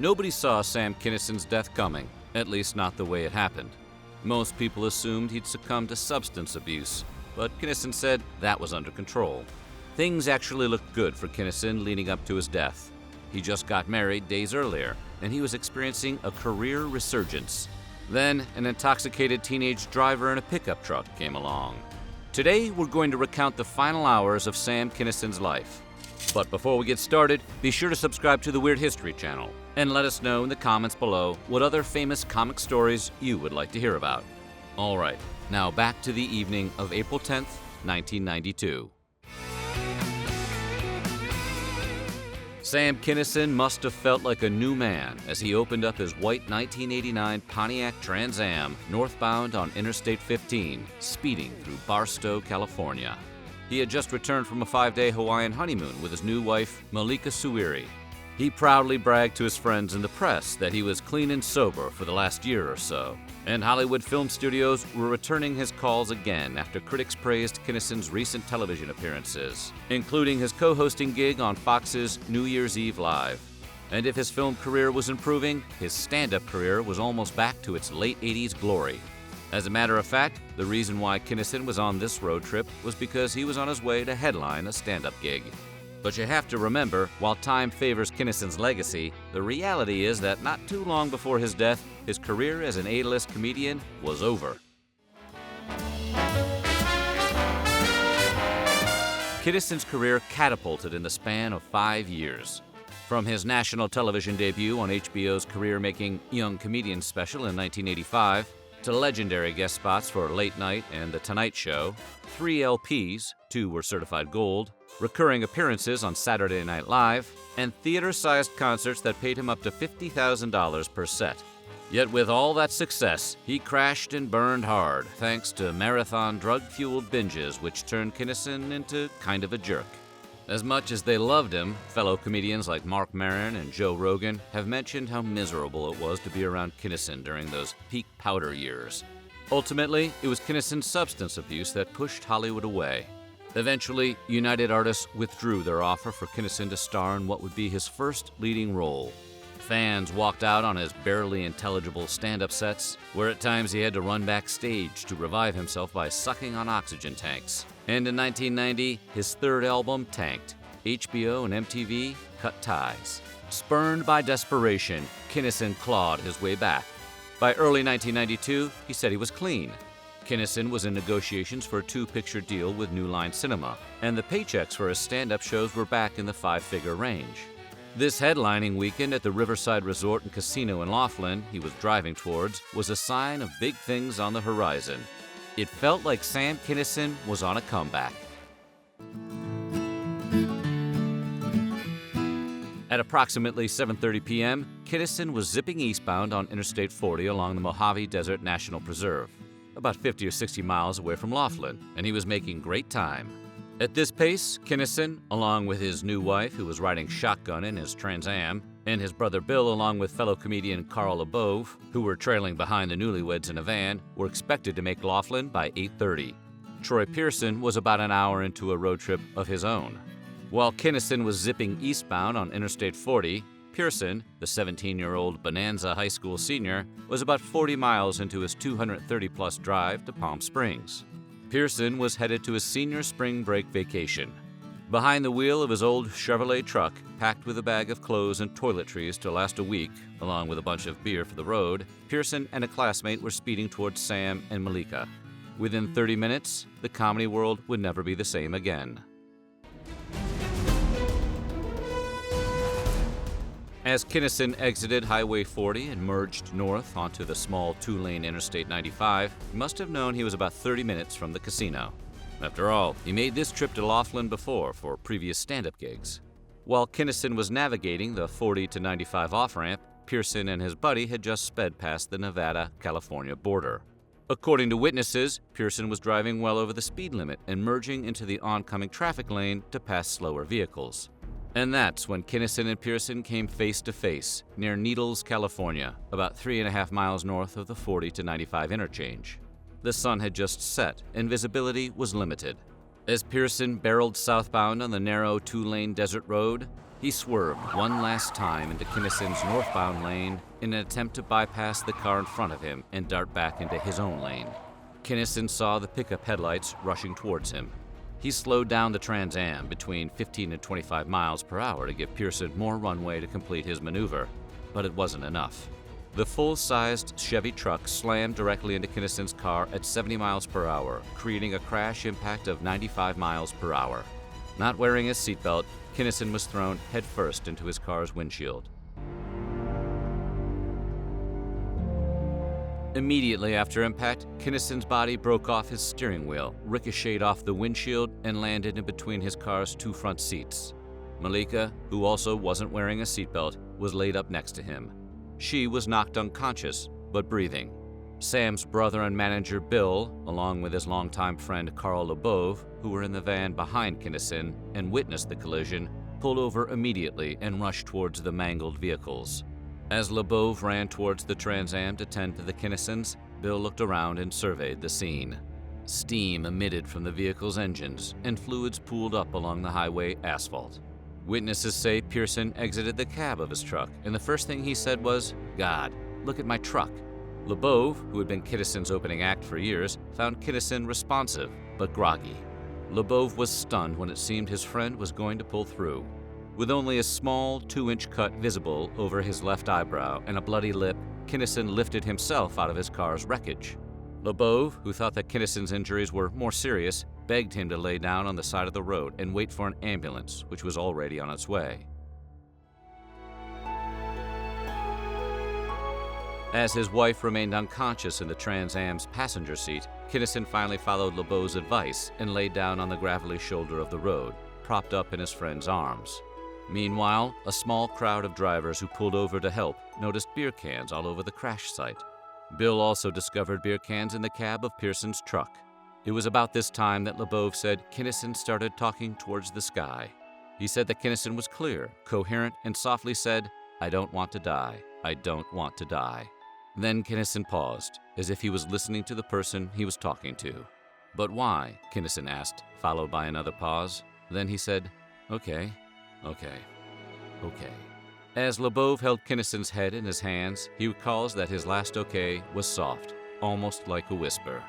Nobody saw Sam Kinison's death coming, at least not the way it happened. Most people assumed he'd succumb to substance abuse, but Kinison said that was under control. Things actually looked good for Kinison leading up to his death. He just got married days earlier, and he was experiencing a career resurgence. Then, an intoxicated teenage driver in a pickup truck came along. Today, we're going to recount the final hours of Sam Kinison's life. But before we get started, be sure to subscribe to the Weird History channel and let us know in the comments below what other famous comic stories you would like to hear about. All right, now back to the evening of April 10th, 1992. Sam Kinison must have felt like a new man as he opened up his white 1989 Pontiac Trans Am northbound on Interstate 15, speeding through Barstow, California. He had just returned from a 5-day Hawaiian honeymoon with his new wife, Malika Suiri. He proudly bragged to his friends in the press that he was clean and sober for the last year or so, and Hollywood film studios were returning his calls again after critics praised Kinison's recent television appearances, including his co-hosting gig on Fox's New Year's Eve Live. And if his film career was improving, his stand-up career was almost back to its late 80s glory. As a matter of fact, the reason why Kinison was on this road trip was because he was on his way to headline a stand-up gig. But you have to remember, while time favors Kinison's legacy, the reality is that not too long before his death, his career as an A-list comedian was over. Kinison's career catapulted in the span of 5 years. From his national television debut on HBO's career-making Young Comedians special in 1985, to legendary guest spots for Late Night and The Tonight Show, 3 LPs, 2 were certified gold, recurring appearances on Saturday Night Live, and theater-sized concerts that paid him up to $50,000 per set. Yet with all that success, he crashed and burned hard thanks to marathon drug-fueled binges which turned Kinison into kind of a jerk. As much as they loved him, fellow comedians like Mark Maron and Joe Rogan have mentioned how miserable it was to be around Kinison during those peak powder years. Ultimately, it was Kinison's substance abuse that pushed Hollywood away. Eventually, United Artists withdrew their offer for Kinison to star in what would be his first leading role. Fans walked out on his barely intelligible stand-up sets, where at times he had to run backstage to revive himself by sucking on oxygen tanks. And in 1990, his third album tanked. HBO and MTV cut ties. Spurned by desperation, Kinison clawed his way back. By early 1992, he said he was clean. Kinison was in negotiations for a 2-picture deal with New Line Cinema, and the paychecks for his stand-up shows were back in the 5-figure range. This headlining weekend at the Riverside Resort and Casino in Laughlin he was driving towards was a sign of big things on the horizon. It felt like Sam Kinison was on a comeback. At approximately 7:30 p.m., Kinison was zipping eastbound on Interstate 40 along the Mojave Desert National Preserve, about 50 or 60 miles away from Laughlin, and he was making great time. At this pace, Kinison, along with his new wife, who was riding shotgun in his Trans Am, and his brother Bill, along with fellow comedian Carl LeBove, who were trailing behind the newlyweds in a van, were expected to make Laughlin by 8:30. Troy Pearson was about an hour into a road trip of his own. While Kinison was zipping eastbound on Interstate 40, Pearson, the 17-year-old Bonanza High School senior, was about 40 miles into his 230-plus drive to Palm Springs. Pearson was headed to his senior spring break vacation. Behind the wheel of his old Chevrolet truck, packed with a bag of clothes and toiletries to last a week, along with a bunch of beer for the road, Pearson and a classmate were speeding towards Sam and Malika. Within 30 minutes, the comedy world would never be the same again. As Kinison exited Highway 40 and merged north onto the small 2-lane Interstate 95, he must have known he was about 30 minutes from the casino. After all, he made this trip to Laughlin before for previous stand-up gigs. While Kinison was navigating the 40 to 95 off-ramp, Pearson and his buddy had just sped past the Nevada-California border. According to witnesses, Pearson was driving well over the speed limit and merging into the oncoming traffic lane to pass slower vehicles. And that's when Kinison and Pearson came face to face near Needles, California, about 3.5 miles north of the 40 to 95 interchange. The sun had just set and visibility was limited. As Pearson barreled southbound on the narrow 2-lane desert road, He swerved one last time into Kinison's northbound lane in an attempt to bypass the car in front of him and dart back into his own lane. Kinison saw the pickup headlights rushing towards him. He slowed down the Trans Am between 15 and 25 miles per hour to give Pearson more runway to complete his maneuver, but it wasn't enough. The full-sized Chevy truck slammed directly into Kinison's car at 70 miles per hour, creating a crash impact of 95 miles per hour. Not wearing his seatbelt, Kinison was thrown headfirst into his car's windshield. Immediately after impact, Kinison's body broke off his steering wheel, ricocheted off the windshield, and landed in between his car's two front seats. Malika, who also wasn't wearing a seatbelt, was laid up next to him. She was knocked unconscious, but breathing. Sam's brother and manager Bill, along with his longtime friend Carl Lebov, who were in the van behind Kinison and witnessed the collision, pulled over immediately and rushed towards the mangled vehicles. As Lebov ran towards the Trans Am to tend to the Kinisons, Bill looked around and surveyed the scene. Steam emitted from the vehicle's engines, and fluids pooled up along the highway asphalt. Witnesses say Pearson exited the cab of his truck, and the first thing he said was, "God, look at my truck." Lebov, who had been Kinison's opening act for years, found Kinison responsive, but groggy. Lebov was stunned when it seemed his friend was going to pull through. With only a small 2-inch cut visible over his left eyebrow and a bloody lip, Kinison lifted himself out of his car's wreckage. Lebov, who thought that Kinison's injuries were more serious, begged him to lay down on the side of the road and wait for an ambulance, which was already on its way. As his wife remained unconscious in the Trans Am's passenger seat, Kinison finally followed Lebov's advice and laid down on the gravelly shoulder of the road, propped up in his friend's arms. Meanwhile, a small crowd of drivers who pulled over to help noticed beer cans all over the crash site. Bill also discovered beer cans in the cab of Pearson's truck. It was about this time that Lebov said Kinison started talking towards the sky. He said that Kinison was clear, coherent, and softly said, "I don't want to die. I don't want to die." Then Kinison paused, as if he was listening to the person he was talking to. "But why?" Kinison asked, followed by another pause. Then he said, Okay. As Lebov held Kinison's head in his hands, he recalls that his last okay was soft, almost like a whisper.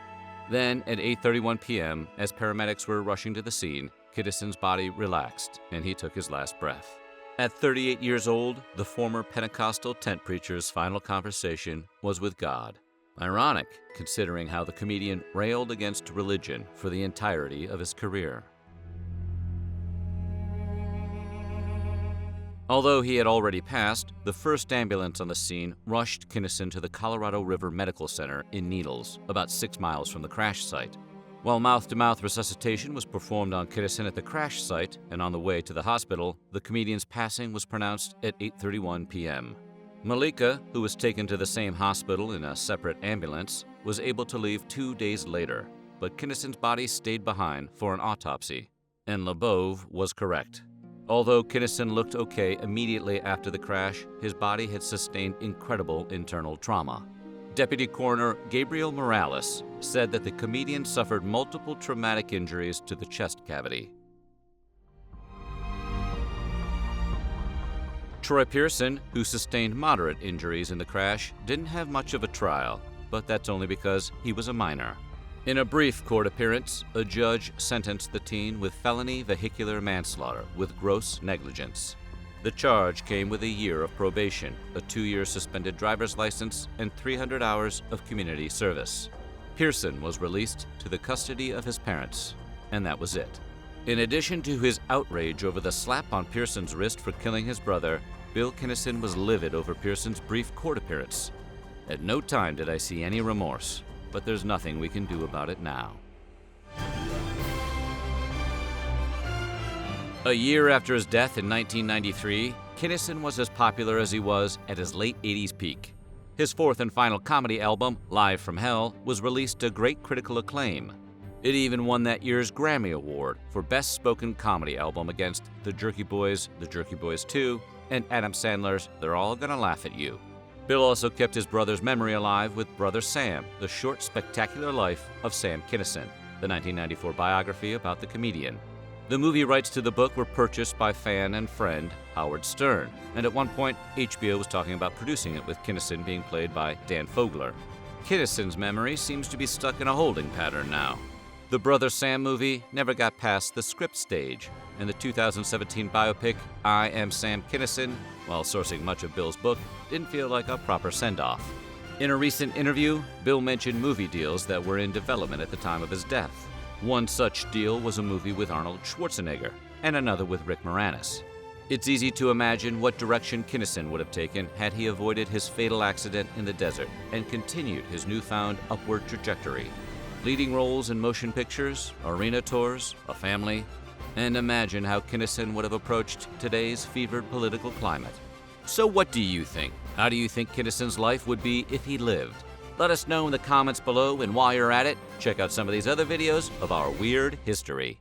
Then, at 8:31 p.m., as paramedics were rushing to the scene, Kinison's body relaxed, and he took his last breath. At 38 years old, the former Pentecostal tent preacher's final conversation was with God. Ironic, considering how the comedian railed against religion for the entirety of his career. Although he had already passed, the first ambulance on the scene rushed Kinison to the Colorado River Medical Center in Needles, about 6 miles from the crash site. While mouth-to-mouth resuscitation was performed on Kinison at the crash site and on the way to the hospital, the comedian's passing was pronounced at 8:31 p.m. Malika, who was taken to the same hospital in a separate ambulance, was able to leave 2 days later, but Kinison's body stayed behind for an autopsy, and Lebov was correct. Although Kinison looked okay immediately after the crash, his body had sustained incredible internal trauma. Deputy Coroner Gabriel Morales said that the comedian suffered multiple traumatic injuries to the chest cavity. Troy Pearson, who sustained moderate injuries in the crash, didn't have much of a trial, but that's only because he was a minor. In a brief court appearance, a judge sentenced the teen with felony vehicular manslaughter with gross negligence. The charge came with a year of probation, a 2-year suspended driver's license, and 300 hours of community service. Pearson was released to the custody of his parents, and that was it. In addition to his outrage over the slap on Pearson's wrist for killing his brother, Bill Kinison was livid over Pearson's brief court appearance. At no time did I see any remorse, but there's nothing we can do about it now. A year after his death in 1993, Kinison was as popular as he was at his late 80s peak. His fourth and final comedy album, Live from Hell, was released to great critical acclaim. It even won that year's Grammy Award for Best Spoken Comedy Album against The Jerky Boys 2, and Adam Sandler's They're All Gonna Laugh at You. Bill also kept his brother's memory alive with Brother Sam, The Short, Spectacular Life of Sam Kinison, the 1994 biography about the comedian. The movie rights to the book were purchased by fan and friend Howard Stern, and at one point, HBO was talking about producing it with Kinison being played by Dan Fogler. Kinison's memory seems to be stuck in a holding pattern now. The Brother Sam movie never got past the script stage, and the 2017 biopic I Am Sam Kinison, while sourcing much of Bill's book, didn't feel like a proper send-off. In a recent interview, Bill mentioned movie deals that were in development at the time of his death. One such deal was a movie with Arnold Schwarzenegger, and another with Rick Moranis. It's easy to imagine what direction Kinison would have taken had he avoided his fatal accident in the desert and continued his newfound upward trajectory. Leading roles in motion pictures, arena tours, a family, and imagine how Kinison would have approached today's fevered political climate. So what do you think? How do you think Kinison's life would be if he lived? Let us know in the comments below, and while you're at it, check out some of these other videos of our weird history.